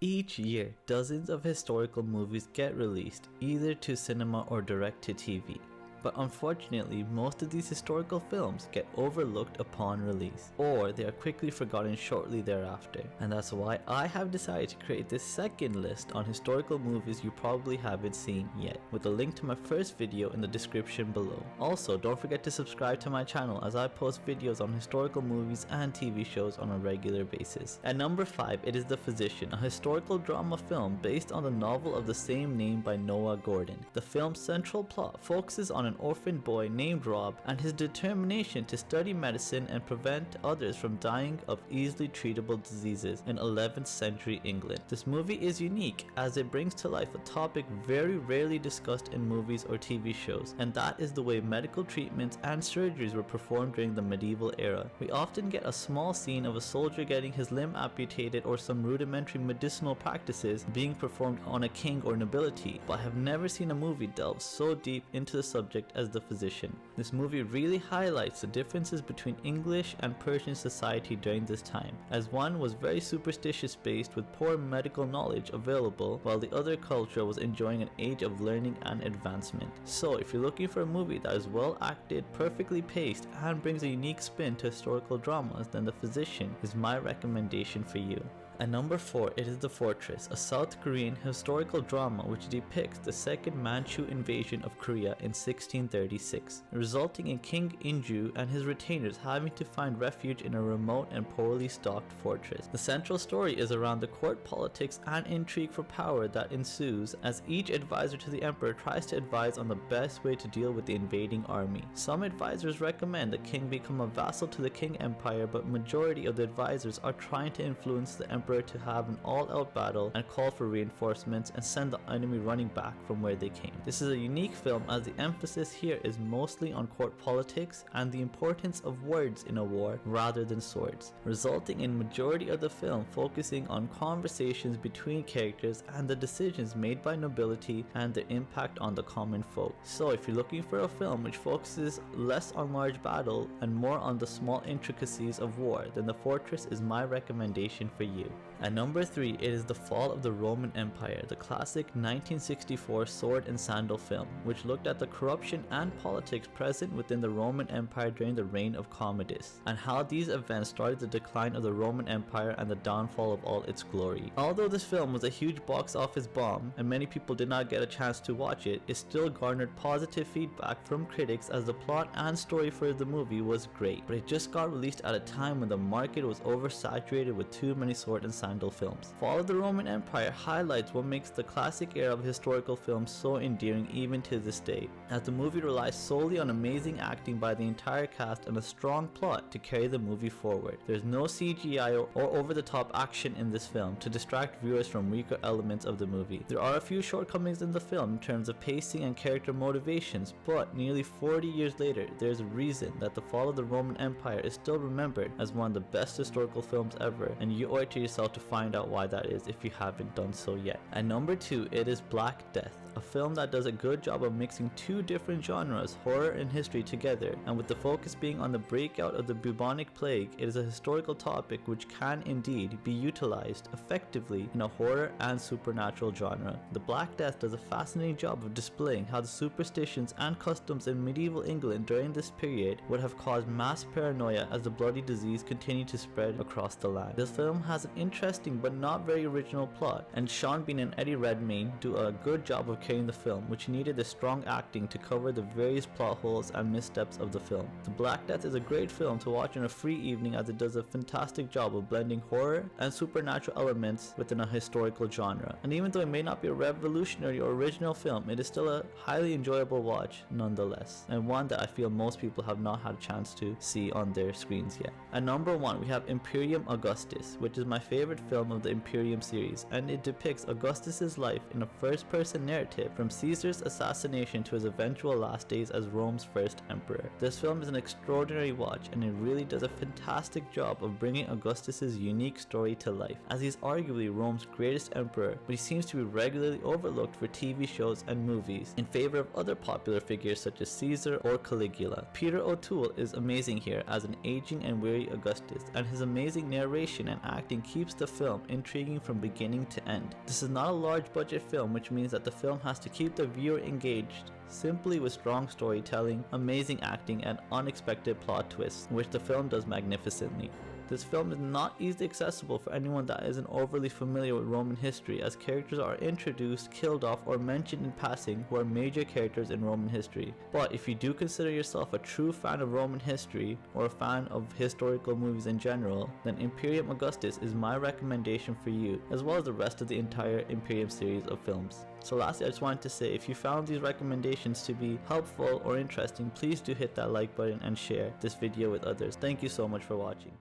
Each year, dozens of historical movies get released, either to cinema or direct to TV. But unfortunately, most of these historical films get overlooked upon release, or they are quickly forgotten shortly thereafter. And that's why I have decided to create this second list on historical movies you probably haven't seen yet, with a link to my first video in the description below. Also, don't forget to subscribe to my channel as I post videos on historical movies and TV shows on a regular basis. At number 5, it is The Physician, a historical drama film based on the novel of the same name by Noah Gordon. The film's central plot focuses on an orphan boy named Rob and his determination to study medicine and prevent others from dying of easily treatable diseases in 11th century England. This movie is unique as it brings to life a topic very rarely discussed in movies or TV shows, and that is the way medical treatments and surgeries were performed during the medieval era. We often get a small scene of a soldier getting his limb amputated or some rudimentary medicinal practices being performed on a king or nobility, but I have never seen a movie delve so deep into the subject as The Physician. This movie really highlights the differences between English and Persian society during this time, as one was very superstitious based with poor medical knowledge available, while the other culture was enjoying an age of learning and advancement. So if you're looking for a movie that is well acted, perfectly paced, and brings a unique spin to historical dramas, then The Physician is my recommendation for you. At number 4, it is The Fortress, a South Korean historical drama which depicts the second Manchu invasion of Korea in 1636, resulting in King Inju and his retainers having to find refuge in a remote and poorly stocked fortress. The central story is around the court politics and intrigue for power that ensues as each advisor to the emperor tries to advise on the best way to deal with the invading army. Some advisors recommend the king become a vassal to the King Empire, but majority of the advisors are trying to influence the emperor to have an all-out battle and call for reinforcements and send the enemy running back from where they came. This is a unique film as the emphasis here is mostly on court politics and the importance of words in a war rather than swords, resulting in majority of the film focusing on conversations between characters and the decisions made by nobility and their impact on the common folk. So if you're looking for a film which focuses less on large battle and more on the small intricacies of war, then The Fortress is my recommendation for you. At number 3, it is The Fall of the Roman Empire, the classic 1964 sword and sandal film, which looked at the corruption and politics present within the Roman Empire during the reign of Commodus, and how these events started the decline of the Roman Empire and the downfall of all its glory. Although this film was a huge box office bomb, and many people did not get a chance to watch it, it still garnered positive feedback from critics as the plot and story for the movie was great, but it just got released at a time when the market was oversaturated with too many sword and sandal films. Fall of the Roman Empire highlights what makes the classic era of historical films so endearing even to this day, as the movie relies solely on amazing acting by the entire cast and a strong plot to carry the movie forward. There's no CGI or over-the-top action in this film to distract viewers from weaker elements of the movie. There are a few shortcomings in the film in terms of pacing and character motivations, but nearly 40 years later, there's a reason that The Fall of the Roman Empire is still remembered as one of the best historical films ever, and you owe it to yourself to find out why that is if you haven't done so yet. At number 2, it is Black Death, a film that does a good job of mixing two different genres, horror and history, together, and with the focus being on the breakout of the bubonic plague, it is a historical topic which can indeed be utilized effectively in a horror and supernatural genre. The Black Death does a fascinating job of displaying how the superstitions and customs in medieval England during this period would have caused mass paranoia as the bloody disease continued to spread across the land. This film has an interesting but not very original plot, and Sean Bean and Eddie Redmayne do a good job of carrying the film, which needed the strong acting to cover the various plot holes and missteps of the film. The Black Death is a great film to watch on a free evening as it does a fantastic job of blending horror and supernatural elements within a historical genre. And even though it may not be a revolutionary or original film, it is still a highly enjoyable watch nonetheless, and one that I feel most people have not had a chance to see on their screens yet. At number 1, we have Imperial Augustus, which is my favorite film of the Imperium series, and it depicts Augustus's life in a first-person narrative narrative from Caesar's assassination to his eventual last days as Rome's first emperor. This film is an extraordinary watch, and it really does a fantastic job of bringing Augustus's unique story to life, as he's arguably Rome's greatest emperor, but he seems to be regularly overlooked for TV shows and movies in favor of other popular figures such as Caesar or Caligula. Peter O'Toole is amazing here as an aging and weary Augustus, and his amazing narration and acting keeps the film intriguing from beginning to end. This is not a large budget film, which means that the film has to keep the viewer engaged simply with strong storytelling, amazing acting, and unexpected plot twists, which the film does magnificently. This film is not easily accessible for anyone that isn't overly familiar with Roman history, as characters are introduced, killed off, or mentioned in passing who are major characters in Roman history. But if you do consider yourself a true fan of Roman history or a fan of historical movies in general, then Imperial Augustus is my recommendation for you, as well as the rest of the entire Imperium series of films. So lastly, I just wanted to say, if you found these recommendations to be helpful or interesting, please do hit that like button and share this video with others. Thank you so much for watching.